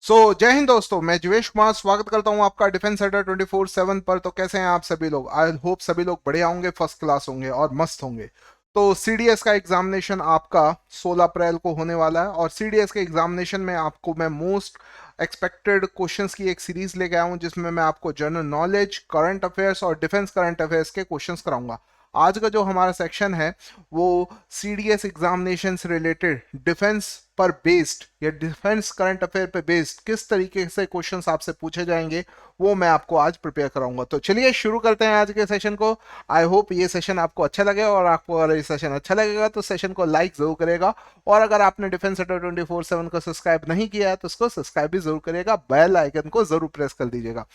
जय हिंद दोस्तों, मैं जीवेश कुमार स्वागत करता हूं आपका डिफेंस अड्डा 24/7 पर। तो कैसे हैं आप सभी लोग? आई होप सभी लोग बढ़िया होंगे, फर्स्ट क्लास होंगे और मस्त होंगे। तो सीडीएस का एग्जामिनेशन आपका 16 अप्रैल को होने वाला है और सीडीएस के एग्जामिनेशन में आपको मैं मोस्ट एक्सपेक्टेड क्वेश्चंस की एक सीरीज लेके आया हूं, जिसमें मैं आपको जनरल नॉलेज, करंट अफेयर्स और डिफेंस करंट अफेयर्स के क्वेश्चंस कराऊंगा। आज का जो हमारा सेक्शन है वो सीडीएस एग्जामिनेशन से रिलेटेड डिफेंस पर बेस्ड या डिफेंस करंट अफेयर पे बेस्ड किस तरीके से क्वेश्चंस आपसे पूछे जाएंगे वो मैं आपको आज प्रिपेयर कराऊंगा। तो चलिए शुरू करते हैं आज के सेशन को। आई होप ये सेशन आपको अच्छा लगे, और आपको अगर ये सेशन अच्छा लगेगा तो सेशन को लाइक जरूर करेगा, और अगर आपने डिफेंस अड्डा 24/7 को सब्सक्राइब नहीं किया है तो उसको सब्सक्राइब भी जरूर करेगा, बेल आइकन को जरूर प्रेस कर दीजिएगा।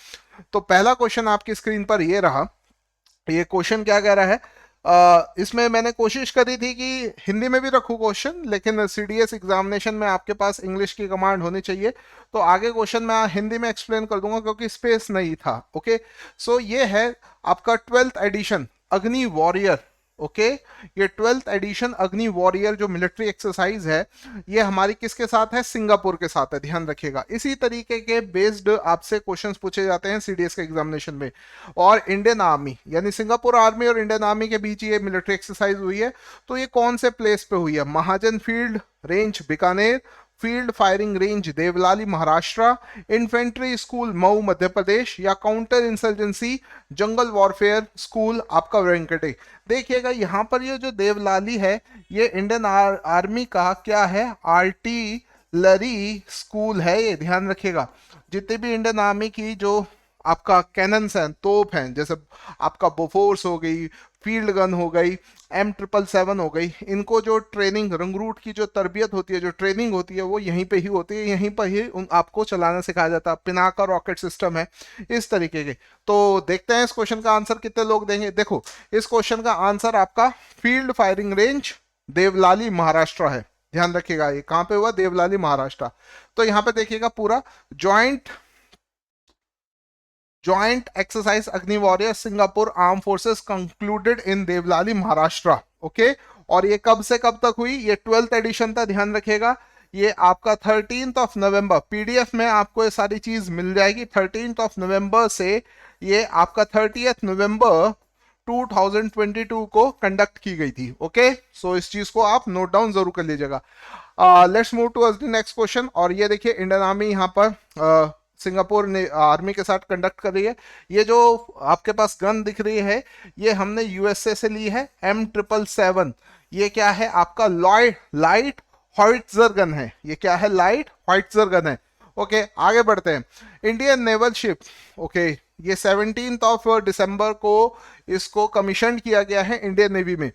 तो पहला क्वेश्चन आपकी स्क्रीन पर ये रहा। ये क्वेश्चन क्या कह रहा है? इसमें मैंने कोशिश करी थी कि हिंदी में भी रखूं क्वेश्चन, लेकिन सीडीएस एग्जामिनेशन में आपके पास इंग्लिश की कमांड होनी चाहिए। तो आगे क्वेश्चन मैं हिंदी में एक्सप्लेन कर दूंगा क्योंकि स्पेस नहीं था। ओके, सो ये है आपका 12th एडिशन अग्नि वॉरियर। ओके, ये 12th एडिशन अग्नि वॉरियर जो मिलिट्री एक्सरसाइज है, ये हमारी किसके साथ है? सिंगापुर के साथ है, ध्यान रखिएगा। इसी तरीके के बेस्ड आपसे क्वेश्चंस पूछे जाते हैं सीडीएस के एग्जामिनेशन में। और इंडियन आर्मी यानी सिंगापुर आर्मी और इंडियन आर्मी के बीच ये मिलिट्री एक्सरसाइज हुई है। तो ये कौन से प्लेस पे हुई है? Mahajan field range Bikaner, field firing range Deolali Maharashtra, infantry school Mhow Madhya Pradesh, या counter insurgency jungle warfare school आपका वेंकटे। देखिएगा यहाँ पर ये जो देवलाली है ये इंडियन आर्मी का क्या है? आर्टिलरी स्कूल है, ये ध्यान रखिएगा। जितने भी इंडियन आर्मी की जो आपका कैनन्स हैं, तोप हैं, जैसे आपका बोफोर्स हो गई, फील्ड गन हो गई, M777 हो गई, इनको जो ट्रेनिंग रंगरूट की जो तरबियत होती है, जो ट्रेनिंग होती है, वो यहीं पे ही होती है, यहीं पर ही आपको चलाना सिखाया जाता है। पिनाका रॉकेट सिस्टम है इस तरीके के। तो देखते हैं इस क्वेश्चन का आंसर कितने लोग देंगे। देखो, इस क्वेश्चन का आंसर आपका field firing range Deolali Maharashtra है। ध्यान रखिएगा ये कहां पे हुआ? देवलाली महाराष्ट्र। तो यहाँ पे देखिएगा पूरा joint exercise Agni warrior Singapore arm forces concluded in Devlali Maharashtra. Okay, और ये कब से कब तक हुई? ये 12th एडिशन था, ध्यान रखिएगा। ये आपका 13 नवंबर, पीडीएफ में आपको ये सारी चीज मिल जाएगी। 13 नवंबर से ये आपका 30 नवंबर 2022 को कंडक्ट की गई थी। ओके, सो इस चीज को आप नोट डाउन जरूर कर लीजिएगा। Let's move to the next question. और ये देखिए इंडियन आर्मी यहाँ पर सिंगापुर ने आर्मी के साथ कंडक्ट कर रही है। ये जो आपके पास गन दिख रही है ये हमने यूएसए से ली है, M777। ये क्या है? आपका लाइट हॉइट्जर गन है। ये क्या है? लाइट हॉइट्जर गन है। ओके, आगे बढ़ते हैं। इंडियन नेवल शिप, ओके, ये 17 दिसंबर को इसको कमीशन किया गया है इंडियन नेवी में।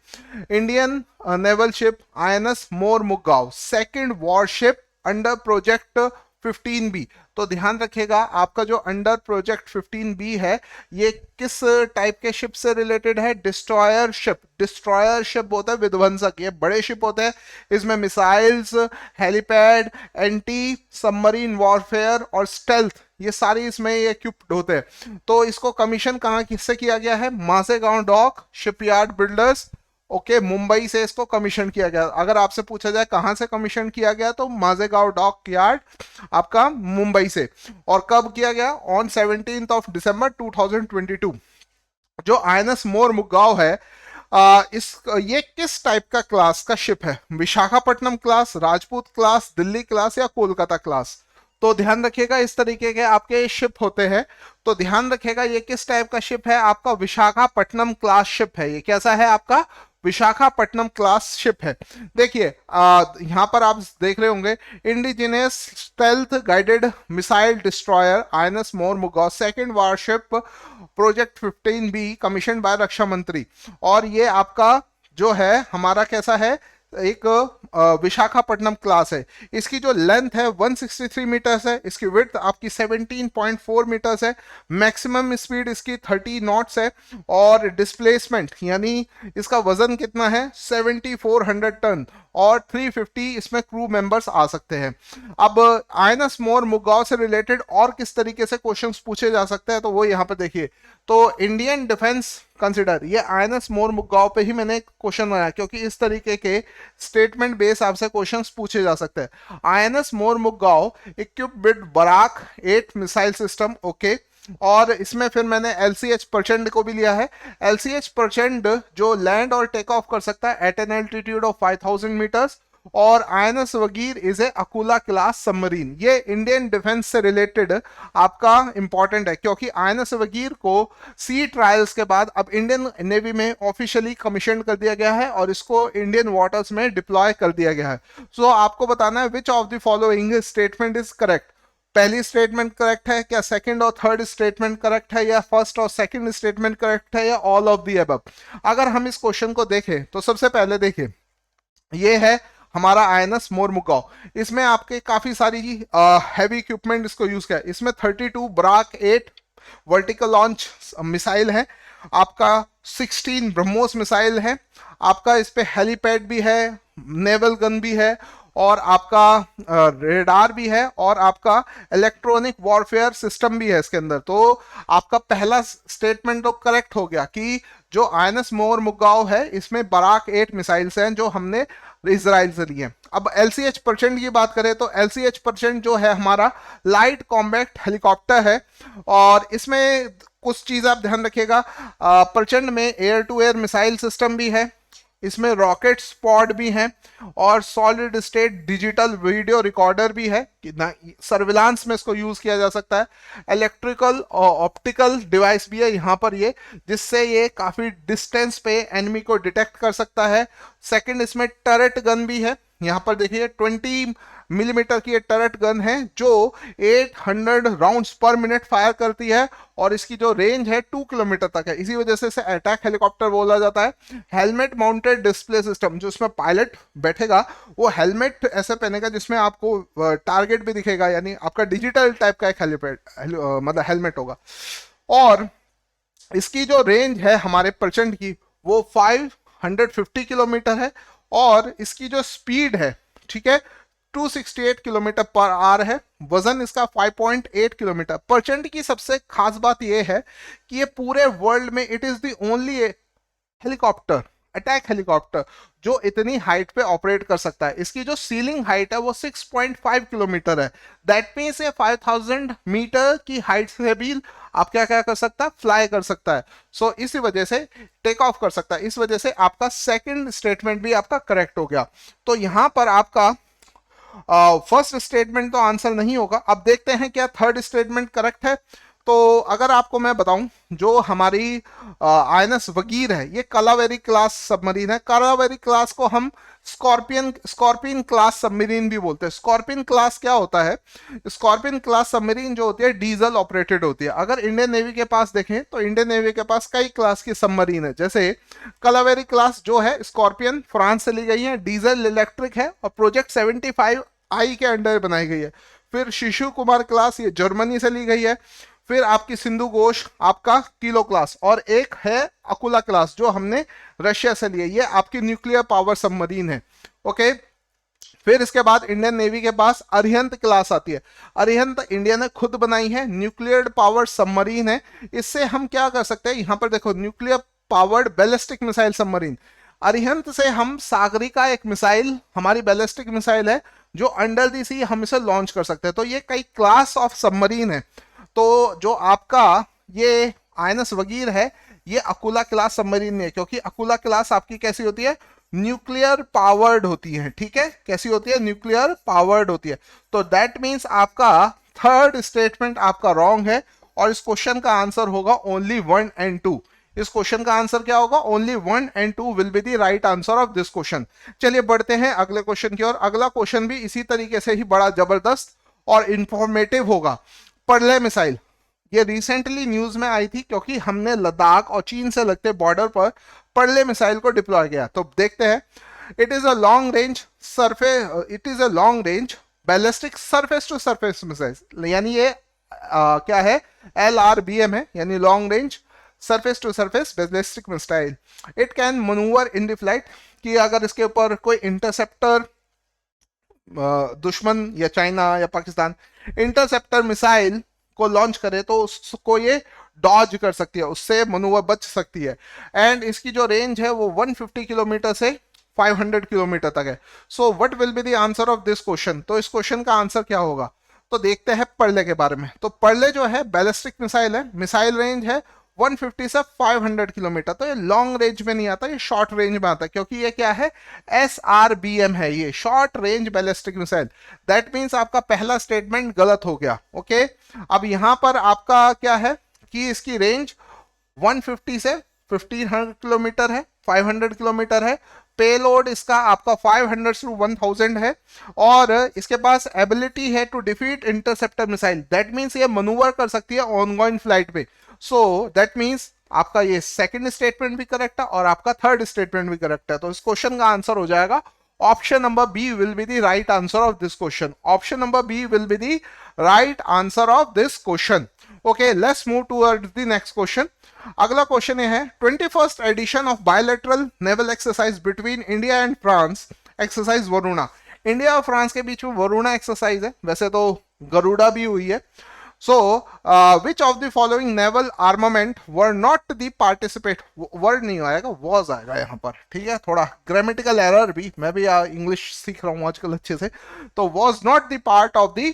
Indian naval ship INS Mormugao, second warship under project 15B। तो ध्यान रखिएगा आपका जो अंडर प्रोजेक्ट 15B है ये किस टाइप के शिप से रिलेटेड है? Destroyer ship. डिस्ट्रॉयर शिप होता है विध्वंसक, ये बड़े शिप होते हैं। इसमें missiles, helipad, anti submarine warfare और स्टेल्थ, ये सारी इसमें ये इक्विप्ड होते हैं। तो इसको कमीशन कहाँ किससे किया गया है? Mazagon dock shipyard builders. Okay, Mumbai से इसको कमीशन किया गया। अगर आपसे पूछा जाए कहां से कमीशन किया गया तो माजेगांव डॉक यार्ड आपका मुंबई से। और कब किया गया? ऑन 17 दिसंबर 2022। जो INS मोर मुगाव है, इस ये किस टाइप का क्लास का शिप है? Visakhapatnam class, Rajput class, Delhi class, या कोलकाता क्लास? तो ध्यान रखिएगा इस तरीके के आपके शिप होते हैं। तो ध्यान रखिएगा ये किस टाइप का शिप है? आपका विशाखापट्टनम क्लास शिप है। ये कैसा है? आपका विशाखापट्टनम क्लास शिप है। देखिए यहां पर आप देख रहे होंगे indigenous stealth guided missile destroyer INS Mormugao, second warship project 15B कमीशन बाय रक्षा मंत्री। और ये आपका जो है हमारा कैसा है? एक विशाखापट्टनम क्लास है। इसकी जो लेंथ है 163 मीटर्स है, इसकी विड्थ आपकी 17.4 मीटर्स है, मैक्सिमम स्पीड इसकी 30 नॉट्स है, और डिस्प्लेसमेंट यानी इसका वजन कितना है? 7400 टन। और 350 इसमें क्रू मेंबर्स आ सकते हैं। अब आईएनएस मोरमुगाव से रिलेटेड और किस तरीके से क्वेश्चंस पूछे जा सकते हैं तो वो यहाँ पर देखिए। तो इंडियन डिफेंस कंसिडर, ये आईएनएस मोरमुगाव पे ही मैंने क्वेश्चन बनाया क्योंकि इस तरीके के स्टेटमेंट बेस आपसे क्वेश्चंस पूछे जा सकते हैं। INS Mormugao equipped with Barak 8 missile system, okay. और इसमें फिर मैंने LCH प्रचंड को भी लिया है। LCH प्रचंड जो लैंड और टेक ऑफ कर सकता है at an altitude of 5000 metres. और INS Vagir is a Akula class submarine. ये इंडियन डिफेंस से रिलेटेड आपका इंपॉर्टेंट है क्योंकि आईएनएस वगीर को सी ट्रायल्स के बाद अब इंडियन नेवी में ऑफिशियली कमीशन कर दिया गया है और इसको इंडियन वाटर्स में डिप्लॉय कर दिया गया है। सो आपको बताना है which of the following statement is correct. पहली स्टेटमेंट करेक्ट है क्या, सेकंड और थर्ड स्टेटमेंट करेक्ट है, या फर्स्ट और सेकंड स्टेटमेंट करेक्ट है, या ऑल ऑफ दी अबव। अगर हम इस क्वेश्चन को देखें तो सबसे पहले देखिए ये है हमारा आईएनएस मोरमुगाव। इसमें आपके काफी सारी हैवी इक्विपमेंट इसको यूज किया। इसमें 32 ब्राक 8 वर्टिकल लॉन्च मिसाइल है, आपका 16 ब्रह्मोस मिसाइल है, आपका इस पे हेलीपैड भी है, नेवल गन भी है, और आपका रेडार भी है, और आपका इलेक्ट्रॉनिक वॉरफेयर सिस्टम भी है इसके अंदर। तो आपका पहला स्टेटमेंट तो करेक्ट हो गया कि जो आईएनएस मोरमुगाव है इसमें बराक 8 मिसाइल्स हैं जो हमने इजराइल से लिए। अब LCH प्रचंड की बात करें तो LCH प्रचंड जो है हमारा लाइट कॉम्बैक्ट हेलीकॉप्टर है, और इसमें कुछ चीज आप ध्यान रखिएगा। प्रचंड में air to air missile system भी है, इसमें रॉकेट स्पॉट भी हैं, और solid state digital video recorder भी है, सर्विलांस में इसको यूज किया जा सकता है। इलेक्ट्रिकल और ऑप्टिकल डिवाइस भी है यहाँ पर ये, जिससे ये काफी डिस्टेंस पे एनिमी को डिटेक्ट कर सकता है। सेकंड, इसमें टरेट गन भी है, यहाँ पर देखिए 20 मिलीमीटर की ये टरेट गन है जो 800 राउंड्स पर मिनट फायर करती है, और इसकी जो रेंज है 2 किलोमीटर तक है, इसी वजह से इसे अटैक हेलीकॉप्टर बोला जाता है। हेलमेट माउंटेड डिस्प्ले सिस्टम, जो इसमें पायलट बैठेगा वो हेलमेट ऐसे पहनेगा जिसमें आपको टारगेट भी दिखेगा, यानी आपका डिजिटल टाइप का एक मतलब हेलमेट होगा। और इसकी जो रेंज है हमारे प्रचंड की वो 550 किलोमीटर है, और इसकी जो स्पीड है, ठीक है, 268 किलोमीटर पर आवर है। वजन इसका 5.8 किलोमीटर। प्रचंड की सबसे खास बात यह है कि ये पूरे वर्ल्ड में it is the only helicopter, attack helicopter, जो इतनी हाइट पे ऑपरेट कर सकता है। इसकी जो सीलिंग हाइट है वो 6.5 किलोमीटर है। दैट मीन्स ये 5000 मीटर की हाइट से भी आप क्या क्या कर सकता है, फ्लाई कर सकता है। सो इसी वजह से टेक ऑफ कर सकता है। इस वजह से आपका सेकंड स्टेटमेंट भी आपका करेक्ट हो गया। तो यहां पर आपका फर्स्ट स्टेटमेंट तो आंसर नहीं होगा। अब देखते हैं क्या थर्ड स्टेटमेंट करेक्ट है। तो अगर आपको मैं बताऊं, जो हमारी आईएनएस वगीर है ये कलावेरी क्लास सबमरीन है। कलावेरी क्लास को हम स्कॉर्पियन क्लास सबमरीन भी बोलते हैं। स्कॉर्पियन क्लास क्या होता है, स्कॉर्पियन क्लास सबमरीन जो होती है डीजल ऑपरेटेड होती है। अगर इंडियन नेवी के पास देखें तो इंडियन नेवी के पास कई क्लास की सबमरीन है, जैसे कलावेरी क्लास जो है स्कॉर्पियन फ्रांस से ली गई है, डीजल इलेक्ट्रिक है, और प्रोजेक्ट 75I के अंडर बनाई गई है। फिर शिशु कुमार क्लास ये जर्मनी से ली गई है। फिर आपकी सिंधु घोष आपका किलो क्लास, और एक है अकुला क्लास जो हमने रशिया से लिए, ये आपकी न्यूक्लियर पावर सबमरीन है। ओके, फिर इसके बाद इंडियन नेवी के पास अरिहंत क्लास आती है। अरिहंत इंडिया ने खुद बनाई है, न्यूक्लियर पावर सबमरीन है। इससे हम क्या कर सकते हैं, यहां पर देखो, nuclear powered ballistic missile submarine. Arihant से हम सागरिका एक मिसाइल, हमारी बैलिस्टिक मिसाइल है जो अंडर दी सी हम इसे लॉन्च कर सकते हैं। तो ये कई क्लास ऑफ सबमरीन है। तो जो आपका ये आईएनएस वगीर है ये अकुला क्लास सबमरीन नहीं है, क्योंकि अकुला क्लास आपकी कैसी होती है, न्यूक्लियर पावर्ड होती है। ठीक है, कैसी होती है, न्यूक्लियर पावर्ड होती है। तो दैट मीन्स आपका थर्ड स्टेटमेंट आपका रॉन्ग है, और इस क्वेश्चन का आंसर होगा ओनली 1 and 2। इस क्वेश्चन का आंसर क्या होगा, only 1 and 2 will be the right answer of this question. चलिए बढ़ते हैं अगले क्वेश्चन की ओर। अगला क्वेश्चन भी इसी तरीके से ही बड़ा जबरदस्त और इंफॉर्मेटिव होगा। पर्ले मिसाइल, ये रिसेंटली न्यूज में आई थी क्योंकि हमने लद्दाख और चीन से लगते बॉर्डर पर पर्ले मिसाइल को डिप्लॉय किया। तो देखते हैं, it is a long range ballistic surface to surface missile, यानी ये क्या है, LRBM है, यानी long range surface to surface ballistic missile. It can manoeuvre in the flight, कि अगर इसके ऊपर कोई इंटरसेप्टर दुश्मन या चाइना या पाकिस्तान इंटरसेप्टर मिसाइल को लॉन्च करे तो उसको ये डॉज कर सकती है, उससे मनूवर बच सकती है। एंड इसकी जो रेंज है वो 150 किलोमीटर से 500 किलोमीटर तक है। So what will be the answer of this question? तो इस क्वेश्चन का आंसर क्या होगा? तो देखते हैं पर्ले के बारे में। तो पर्ले जो है बैलिस्टिक मिसाइल है, मिसाइल रेंज है 150 से 500 किलोमीटर। तो ये लॉन्ग रेंज में नहीं आता, ये शॉर्ट रेंज में आता है, क्योंकि ये क्या है, SRBM है, ये short range ballistic missile. That means आपका पहला स्टेटमेंट गलत हो गया। ओके, अब यहां पर आपका क्या है कि इसकी रेंज 150 से 1500 किलोमीटर है, 500 किलोमीटर है। पेलोड इसका आपका 500 से 1000 है, और इसके पास एबिलिटी है to defeat interceptor missile. That means ये मनूवर कर सकती है ऑनगोइंग फ्लाइट पे। सो दैट मीन्स आपका ये सेकंड स्टेटमेंट भी करेक्ट है और आपका थर्ड स्टेटमेंट भी करेक्ट है। तो इस क्वेश्चन का आंसर हो जाएगा option number B will be the right answer of this question. Option number B will be the right answer of this question. Okay, let's move towards the next question. अगला question ये है 21st edition of bilateral naval exercise between India and France, exercise Varuna. India और France के बीच में Varuna exercise है, वैसे तो गरुड़ा भी हुई है। So, which of the following naval armament were not the participate? word नहीं आएगा, was आएगा यहाँ पर, ठीक है। थोड़ा ग्रामेटिकल एरर भी, मैं भी इंग्लिश सीख रहा हूँ आजकल अच्छे से। तो was not the part of the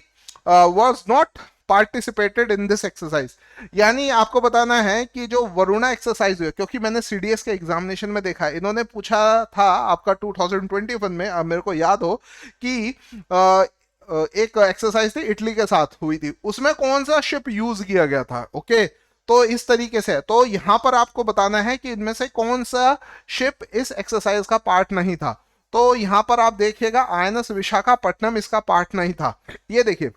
was not participated in this exercise। यानी आपको बताना है कि जो वरुणा एक्सरसाइज हुई, क्योंकि मैंने CDS के एग्जामिनेशन में देखा, इन्होंने पूछा था आपका 2021 में, मेरे को याद हो कि एक एक्सरसाइज थी इटली के साथ हुई थी, उसमें कौन सा शिप यूज किया गया था। ओके, तो इस तरीके से, तो यहां पर आपको बताना है कि इनमें से कौन सा शिप इस एक्सरसाइज का पार्ट नहीं था। तो यहां पर आप देखिएगा INS विशाखापट्टनम इसका पार्ट नहीं था। ये देखिए,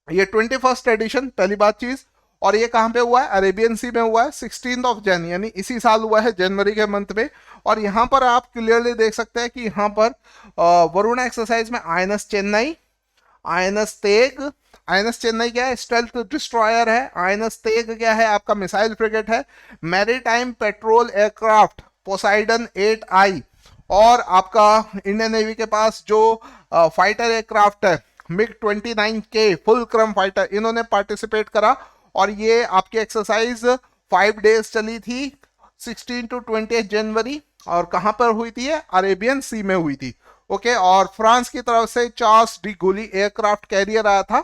ये 21st एडिशन पहली बात चीज, और ये कहां पे हुआ है, अरेबियन सी में हुआ है, 16 जनवरी यानी इसी साल हुआ है, जनवरी के मंथ में। और यहां पर आप क्लियरली देख सकते हैं कि यहां पर वरुणा एक्सरसाइज में INS Chennai, INS Tegh, INS Chennai क्या है, स्टेल्थ डिस्ट्रॉयर है, INS तेग क्या है, आपका मिसाइल फ्रिगेट है, maritime petrol aircraft Poseidon 8I, और आपका इंडियन नेवी के पास जो फाइटर एयरक्राफ्ट है MiG-29K फुलक्रम फाइटर, इन्होंने पार्टिसिपेट करा। और ये आपकी एक्सरसाइज 5 डेज चली थी, 16 to 20 जनवरी, और कहां पर हुई थी, अरेबियन सी में हुई थी। ओके, और फ्रांस की तरफ से चार्ल्स डी गोली एयरक्राफ्ट कैरियर आया था,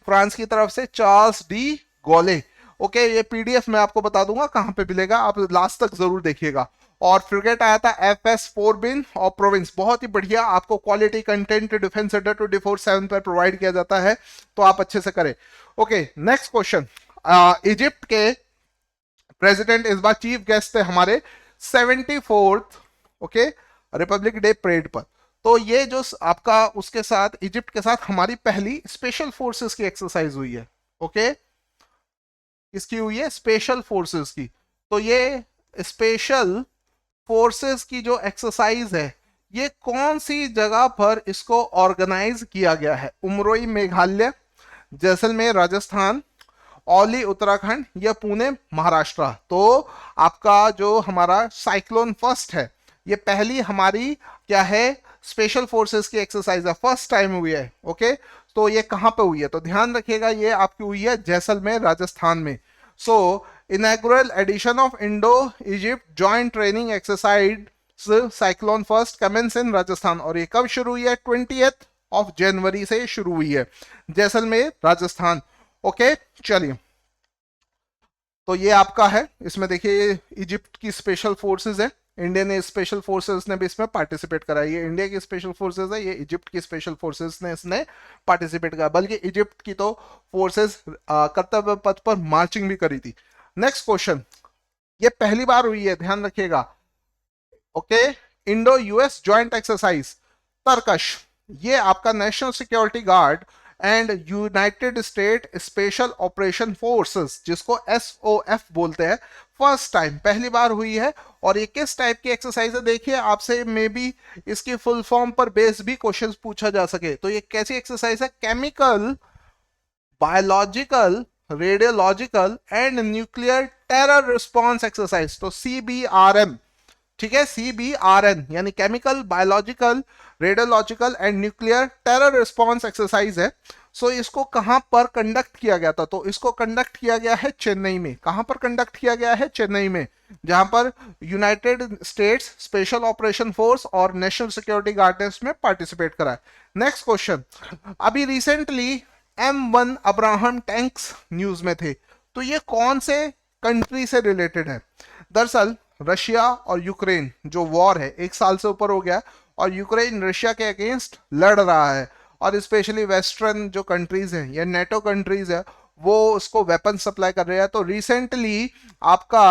फ्रांस की तरफ से चार्ल्स डी गोले। ओके, ये PDF मैं आपको बता दूंगा कहां पे मिलेगा, आप लास्ट तक जरूर देखिएगा। और फ्रिगेट आया था FS फोर्बिन और प्रोविंस, बहुत ही बढ़िया, आपको क्वालिटी कंटेंट डिफेंस अड्डा 24/7 पर प्रोवाइड किया जाता है, तो आप अच्छे से करें। Okay, next question. इजिप्ट के प्रेसिडेंट इस बार चीफ गेस्ट थे हमारे 74th okay Republic day parade पर। तो ये जो आपका उसके साथ इजिप्ट के साथ हमारी पहली स्पेशल फोर्सेस की एक्सरसाइज हुई है। ओके, किसकी हुई है, स्पेशल फोर्सेस की। तो ये स्पेशल फोर्सेस की जो एक्सरसाइज है, ये कौन सी जगह पर इसको ऑर्गेनाइज किया गया है? उमरोई मेघालय, जैसलमेर राजस्थान, औली उत्तराखंड या पुणे महाराष्ट्र। तो आपका जो हमारा साइक्लोन फर्स्ट है, ये पहली हमारी क्या है, स्पेशल फोर्सेस की एक्सरसाइज है, फर्स्ट टाइम हुई है। ओके, तो ये कहां पे हुई है, तो ध्यान रखिएगा, ये आपकी हुई है जैसलमेर राजस्थान में। So inaugural edition of Indo Egypt joint training exercise cyclone first commences in Rajasthan, और ये कब शुरू हुई है, 20 जनवरी से शुरू हुई है, जैसलमेर राजस्थान। ओके, चलिए, तो ये आपका है, इसमें देखिए इजिप्ट की स्पेशल फोर्सेस है, इंडियन स्पेशल फोर्सेस ने भी इसमें पार्टिसिपेट करा है। ये इंडिया की स्पेशल फोर्सेस है, ये इजिप्ट की स्पेशल फोर्सेस ने इसने पार्टिसिपेट करा, बल्कि इजिप्ट की तो फोर्सेस कर्तव्य पथ पर मार्चिंग भी करी थी। नेक्स्ट क्वेश्चन, ये पहली बार हुई है, ध्यान रखिएगा। Okay, Indo US joint exercise Tarkash, ये आपका national security guard and United States special operation forces, जिसको SOF बोलते हैं, फर्स्ट टाइम पहली बार हुई है। और ये किस टाइप की एक्सरसाइज है, देखिए आपसे मे बी इसकी फुल फॉर्म पर बेस भी क्वेश्चन पूछा जा सके। तो ये कैसी एक्सरसाइज है, chemical, biological, radiological and nuclear terror response exercise, तो CBRM। ठीक है, CBRN यानी chemical, biological, radiological and nuclear terror response exercise है। सो इसको कहां पर कंडक्ट किया गया था? तो इसको कंडक्ट किया गया है चेन्नई में। कहां पर कंडक्ट किया गया है? चेन्नई में, जहां पर United states special operation force और नेशनल सिक्योरिटी गार्ड ने इसमें पार्टिसिपेट करा है। नेक्स्ट क्वेश्चन, अभी recently M1 Abraham tanks news में थे, तो ये कौन से कंट्री से रिलेटेड है? दरअसल रशिया और यूक्रेन जो वॉर है 1 साल से ऊपर हो गया, और यूक्रेन रशिया के अगेंस्ट लड़ रहा है, और स्पेशली वेस्टर्न जो कंट्रीज हैं या नेटो कंट्रीज है वो उसको वेपन सप्लाई कर रहे हैं। तो रिसेंटली आपका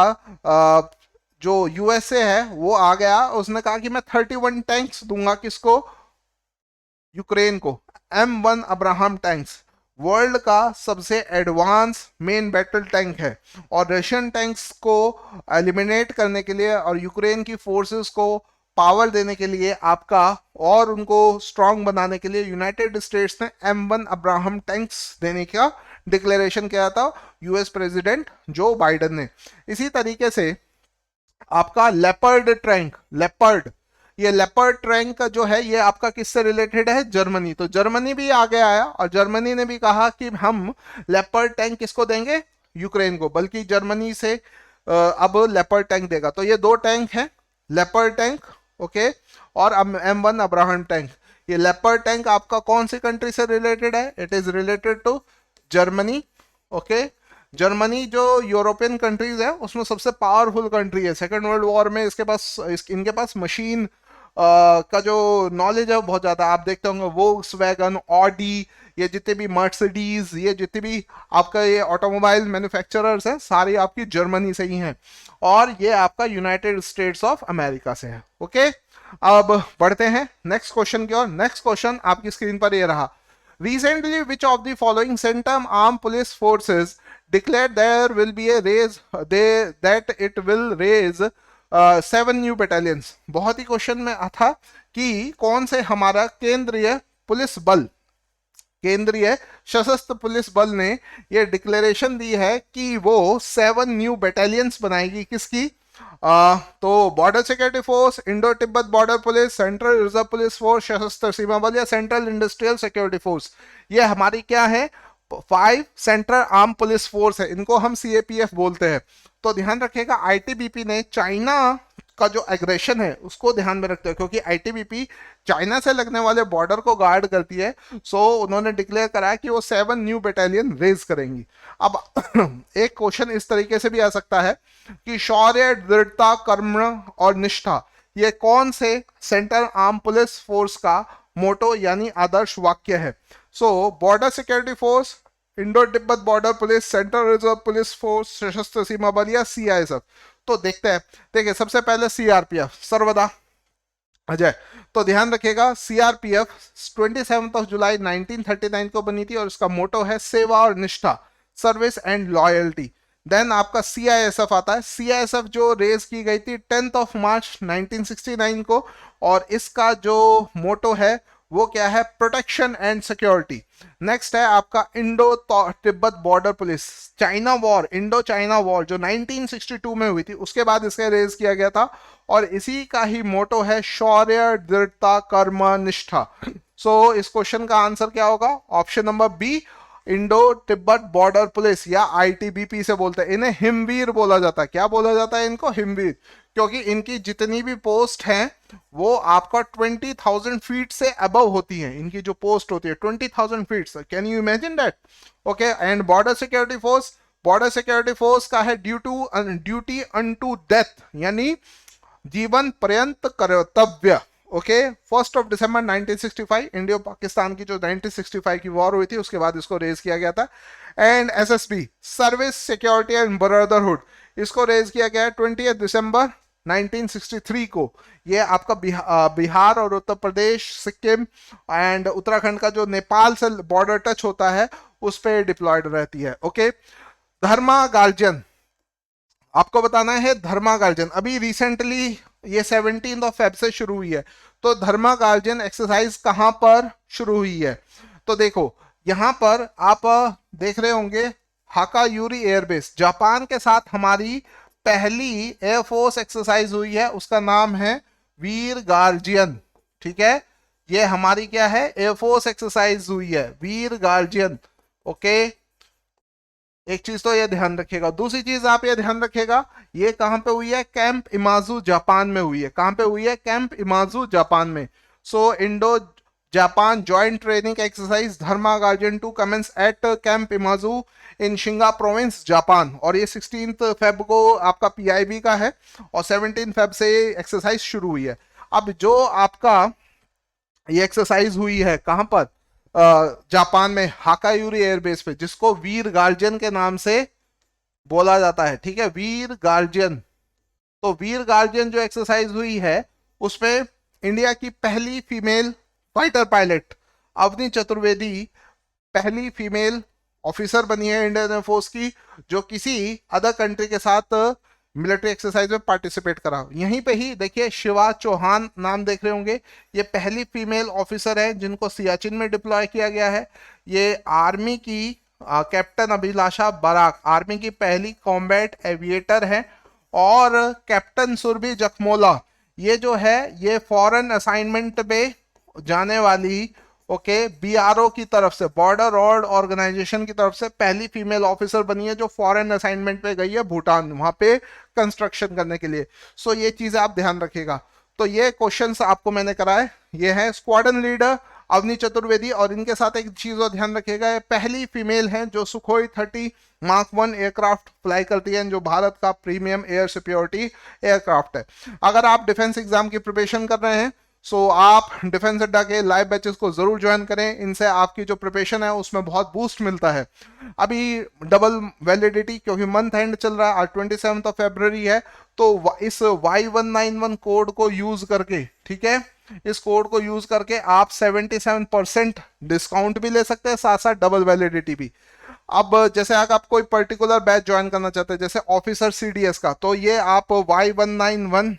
जो यूएसए है वो आ गया, उसने कहा कि मैं 31 टैंक्स दूंगा, किसको? यूक्रेन को। M1 अब्राहम टैंक्स वर्ल्ड का सबसे एडवांस मेन बैटल टैंक है, और रशियन टैंक्स को एलिमिनेट करने के लिए और यूक्रेन की फोर्सेस को पावर देने के लिए आपका, और उनको स्ट्रांग बनाने के लिए यूनाइटेड स्टेट्स ने M1 अब्राहम टैंक्स देने का डिक्लेरेशन किया था यूएस प्रेसिडेंट जो बाइडेन ने। इसी तरीके से आपका लेपर्ड टैंक, लेपर्ड, ये लेपर्ड टैंक का जो है ये आपका किससे रिलेटेड है? जर्मनी। तो जर्मनी भी आगे आया और जर्मनी ने भी कहा कि हम लेपर्ड टैंक किसको देंगे? यूक्रेन को, बल्कि जर्मनी से अब लेपर्ड टैंक देगा। तो ये 2 टैंक हैं, लेपर्ड टैंक, ओके, और M1 अब्राहम टैंक। ये लेपर्ड टैंक आपका कौन सी कंट्री से रिलेटेड है? It is related to Germany, okay. Germany जो यूरोपियन कंट्रीज है उसमें सबसे पावरफुल कंट्री है। सेकेंड वर्ल्ड वॉर में इनके पास मशीन का जो नॉलेज है बहुत ज्यादा। आप देखते होंगे वोक्सवैगन, ऑडी, ये जितने भी मर्सिडीज, ये जितने भी आपका ये ऑटोमोबाइल मैन्युफैक्चरर्स हैं सारी आपकी जर्मनी से ही हैं, और ये आपका यूनाइटेड स्टेट्स ऑफ अमेरिका से है, ओके। अब बढ़ते हैं नेक्स्ट क्वेश्चन की ओर। नेक्स्ट क्वेश्चन आपकी स्क्रीन पर ये रहा, recently which of the following centum armed police forces declared there will be a raise that it will raise 7 new battalions? बहुत ही क्वेश्चन में था कि कौन से हमारा केंद्रीय पुलिस बल, केंद्रीय सशस्त्र पुलिस बल ने ये डिक्लेरेशन दी है कि वो 7 न्यू बैटालियंस बनाएगी। किसकी? तो border security force, Indo Tibet border police, central reserve police force, Sashastra Seema बल या सेंट्रल इंडस्ट्रियल सिक्योरिटी फोर्स। ये हमारी क्या है? 5 सेंट्रल आर्म पुलिस फोर्स है, इनको हम CAPF बोलते हैं। तो ध्यान रखिएगा ITBP ने चाइना का जो एग्रेशन है उसको ध्यान में रखते हैं, क्योंकि ITBP चाइना से लगने वाले बॉर्डर को गार्ड करती है। सो उन्होंने डिक्लेयर करा कि वो 7 न्यू बैटालियन रेज करेंगी। अब एक क्वेश्चन इस तरीके से भी आ सकता है कि शौर्य, दृढ़ता, कर्म और निष्ठा ये कौन से सेंट्रल आर्म पुलिस फोर्स का मोटो यानी आदर्श वाक्य है? So border security force, Indo Tibet border police, central reserve police force, Sashastra Seema बल या CISF। तो देखते हैं। देखिए सबसे पहले CRPF, सर्वदा अजय। तो ध्यान रखिएगा CRPF 27 जुलाई 1939 को बनी थी और इसका मोटो है सेवा और निष्ठा, सर्विस एंड लॉयल्टी। देन आपका CISF आता है। CISF जो रेज की गई थी 10 मार्च 1969 को, और इसका जो मोटो है वो क्या है? Protection and security. नेक्स्ट है आपका Indo Tibet border police, China war, Indo China war जो 1962 में हुई थी, उसके बाद इसका रेज किया गया था, और इसी का ही मोटो है शौर्य, दृढ़ता, कर्म, निष्ठा। सो इस क्वेश्चन का आंसर क्या होगा? Option number B, Indo Tibet border police या ITBP से बोलते हैं। इन्हें हिमवीर बोला जाता है। क्या बोला जाता है इनको? हिमवीर, क्योंकि इनकी जितनी भी पोस्ट हैं वो आपका 20,000 फीट से अबव होती हैं। इनकी जो पोस्ट होती है 20,000 feet. Can you imagine that? Okay. And border security force, border security force का है ड्यूटी अनटू डेथ यानी जीवन पर्यंत कर्तव्य। ओके। 1 दिसंबर 1965 इंडियो पाकिस्तान की जो 1965 की वॉर हुई थी उसके बाद इसको रेज किया गया था। And SSB, service security and brotherhood, इसको रेज किया गया 20 दिसंबर 1963 को। ये आपका बिहार और उत्तर प्रदेश, सिक्किम एंड उत्तराखंड का जो नेपाल से बॉर्डर टच होता है उस पर डिप्लॉयड रहती है। ओके। धर्मा गार्जियन, आपको बताना है धर्मा गार्जियन अभी रिसेंटली ये 17 फेब से शुरू हुई है। तो धर्मा गार्जियन एक्सरसाइज कहां पर शुरू हुई है? तो देखो यहां पर आप देख रहे होंगे हाकायूरी एयरबेस, जापान के साथ हमारी पहली एयरफोर्स एक्सरसाइज हुई है उसका नाम है वीर गार्जियन। ठीक है, ये हमारी क्या है, एयरफोर्स एक्सरसाइज हुई है वीर गार्जियन। ओके, एक चीज तो ये ध्यान रखिएगा। दूसरी चीज आप ये ध्यान रखिएगा, ये कहां पे हुई है, कैंप इमाजू जापान में हुई है। कहां पे हुई है, कैंप इमाजू जापान में। So Indo Japan joint training exercise Dharma guardian 2 commences at camp Imazu in Shiga province Japan. और ये 16 फेब को आपका पीआईबी का है और 17 फेब से एक्सरसाइज शुरू हुई है। अब जो आपका ये एक्सरसाइज हुई है कहां पर, जापान में हाकायूरी एयरबेस पे, जिसको वीर गार्जियन के नाम से बोला जाता है। ठीक है, वीर गार्जियन। तो वीर गार्जियन जो एक्सरसाइज हुई है उसमें इंडिया की पहली female fighter pilot Avani Chaturvedi पहली फीमेल ऑफिसर बनी है इंडियन एयरफोर्स की, जो किसी अदर कंट्री के साथ मिलिट्री एक्सरसाइज में पार्टिसिपेट करा। यहीं पे ही देखिए शिवा चौहान नाम देख रहे होंगे, ये पहली फीमेल ऑफिसर है जिनको सियाचिन में डिप्लॉय किया गया है। ये आर्मी की कैप्टन अभिलाषा बराक आर्मी की पहली कॉम्बैट एविएटर है। और कैप्टन सुरभि जखमोला ये जो है ये फॉरेन असाइनमेंट पे जाने वाली ओके बीआरओ की तरफ से, बॉर्डर रोड ऑर्गेनाइजेशन की तरफ से पहली फीमेल ऑफिसर बनी है जो फॉरेन असाइनमेंट पे गई है भूटान, वहां पे कंस्ट्रक्शन करने के लिए। सो ये चीजें आप ध्यान रखिएगा। तो ये क्वेश्चंस आपको मैंने कराए, ये है स्क्वाड्रन लीडर अवनी चतुर्वेदी। और इनके साथ एक चीज और ध्यान रखिएगा, पहली फीमेल है जो सुखोई 30 मार्क 1 एयरक्राफ्ट फ्लाई करती है, जो भारत का प्रीमियम एयर सिक्योरिटी एयरक्राफ्ट है। अगर आप डिफेंस एग्जाम की प्रिपरेशन कर रहे हैं सो आप डिफेंस अड्डा के लाइव बैचेस को जरूर ज्वाइन करें, इनसे आपकी जो प्रिपरेशन है उसमें बहुत बूस्ट मिलता है। अभी डबल वैलिडिटी क्योंकि मंथ एंड चल रहा है, आज 27 फरवरी है, तो इस Y191 कोड को यूज करके, ठीक है, इस कोड को यूज करके आप 77% डिस्काउंट भी ले सकते हैं, साथ साथ डबल वैलिडिटी भी। अब जैसे अगर आप कोई पर्टिकुलर बैच ज्वाइन करना चाहते हैं जैसे ऑफिसर सीडीएस का, तो ये आप Y191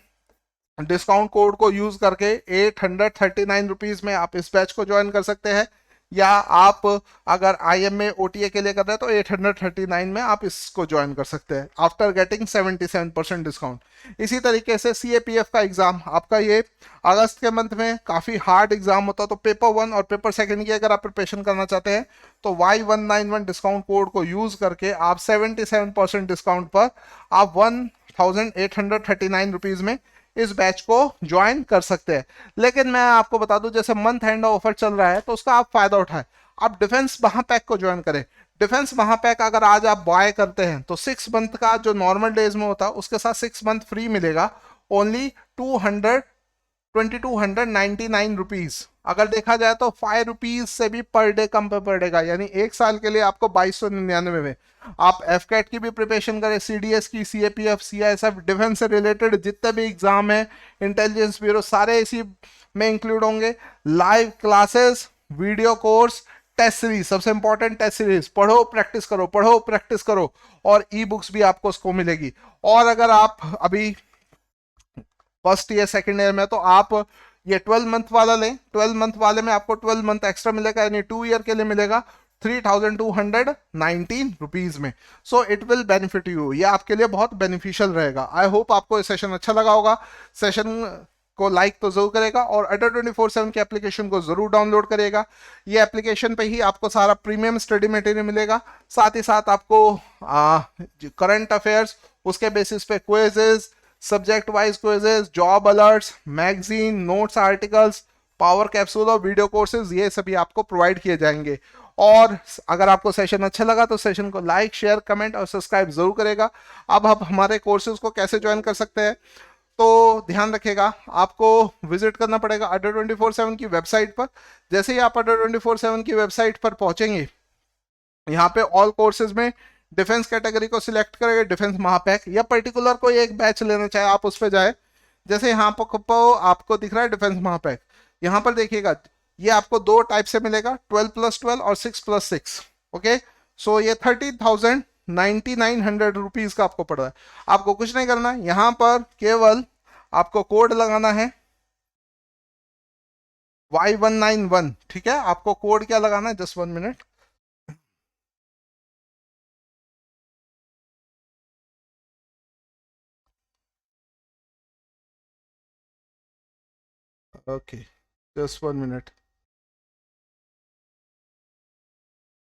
डिस्काउंट कोड को यूज करके 839 रुपीज में आप इस बैच को ज्वाइन कर सकते हैं। या आप अगर IMA OTA के लिए कर रहे हैं तो 839 में आप इसको ज्वाइन कर सकते हैं आफ्टर गेटिंग 77% डिस्काउंट। इसी तरीके से CAPF का एग्जाम आपका ये अगस्त के मंथ में काफी हार्ड एग्जाम होता है, तो पेपर 1 और पेपर 2 की अगर आप प्रिपरेशन करना चाहते हैं तो Y191 डिस्काउंट कोड को यूज करके आप 77% डिस्काउंट पर आप 1839 रुपीज में इस बैच को ज्वाइन कर सकते हैं। लेकिन मैं आपको बता दूं जैसे मंथ एंड ऑफर चल रहा है तो उसका आप फायदा उठाएं, आप डिफेंस महापैक को ज्वाइन करें। डिफेंस महापैक अगर आज आप बाय करते हैं तो 6 मंथ का जो नॉर्मल डेज में होता है उसके साथ 6 मंथ फ्री मिलेगा, ओनली 2299 रुपीज। अगर देखा जाए तो 5 रुपीज से भी पर डे कम पे पड़ेगा, यानी एक साल के लिए आपको 2299 में आप एफकेट की भी प्रिपरेशन करें, सीडीएस की, CAPF, CISF, डिफेंस से रिलेटेड जितने भी एग्जाम है, इंटेलिजेंस ब्यूरो, सारे इसी में इंक्लूड होंगे। Live classes, video course, test series, सबसे इंपॉर्टेंट टेस्ट सीरीज, पढ़ो प्रैक्टिस करो, पढ़ो प्रैक्टिस करो, और ई बुक्स भी आपको उसको मिलेगी। और अगर आप अभी फर्स्ट ईयर सेकेंड ईयर में तो आप ये 12 मंथ वाला लें, 12 मंथ वाले में आपको 12 मंथ एक्स्ट्रा मिलेगा, यानी 2 ईयर के लिए मिलेगा 3219 रुपीज में। So it will benefit you, ये आपके लिए बहुत बेनिफिशियल रहेगा। आई होप आपको ये सेशन अच्छा लगा होगा। सेशन को लाइक तो जरूर करेगा और अड्डा 24/7 की एप्लीकेशन को जरूर डाउनलोड करेगा। ये एप्लीकेशन पे ही आपको सारा प्रीमियम स्टडी मटेरियल मिलेगा, साथ ही साथ आपको करंट अफेयर्स, उसके बेसिस पे quizzes, subject wise quizzes, job alerts, magazine, notes, articles, power capsule और वीडियो कोर्सेज, ये सभी आपको प्रोवाइड किए जाएंगे। और अगर आपको सेशन अच्छा लगा तो सेशन को लाइक, शेयर, कमेंट और सब्सक्राइब जरूर करेगा। अब आप हमारे कोर्सेज को कैसे ज्वाइन कर सकते हैं तो ध्यान रखिएगा, आपको विजिट करना पड़ेगा अड्डा 24/7 की वेबसाइट पर। जैसे ही आप अड्डा 24/7 की वेबसाइट पर पहुंचेंगे, यहाँ पे ऑल कोर्सेज में डिफेंस कैटेगरी को सिलेक्ट करेंगे, डिफेंस महापैक, या पर्टिकुलर कोई एक बैच लेना चाहे आप उस पर जाए। जैसे यहाँ पर आपको दिख रहा है डिफेंस महापैक, यहाँ पर देखिएगा ये आपको 2 टाइप से मिलेगा, 12+12 और 6+6। ओके, सो ये 30,99 रुपीज का आपको पड़ रहा है। आपको कुछ नहीं करना, यहाँ पर केवल आपको कोड लगाना है Y191, ठीक है। आपको कोड क्या लगाना है, just 1 minute. Okay, just 1 minute.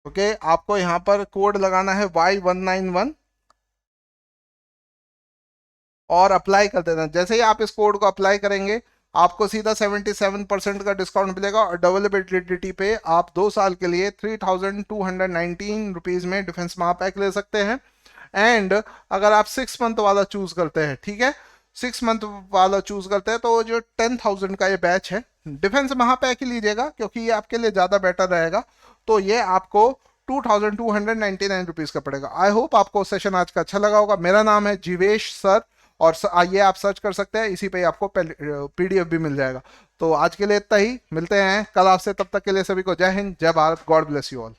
Okay, आपको यहाँ पर कोड लगाना है Y191 और अप्लाई कर देना। जैसे ही आप इस कोड को अप्लाई करेंगे आपको सीधा 77% का डिस्काउंट मिलेगा और डबल वैलिडिटी पे आप 2 साल के लिए 3219 रुपीज में डिफेंस महापैक ले सकते हैं। एंड अगर आप 6 मंथ वाला चूज करते हैं, ठीक है, 6 मंथ वाला चूज करते हैं, तो जो 10,000 का ये बैच है, डिफेंस महापैक ही लीजिएगा क्योंकि ये आपके लिए ज़्यादा बेटर रहेगा। तो ये आपको 2299 रुपीज़ का पड़ेगा। आई होप आपको सेशन आज का अच्छा लगा होगा। मेरा नाम है जीवेश सर, और आइए आप सर्च कर सकते हैं, इसी पे ही आपको पीडीएफ भी मिल जाएगा। तो आज के लिए इतना ही, मिलते हैं कल आपसे, तब तक के लिए सभी को जय हिंद, जय Bharat, God bless you all.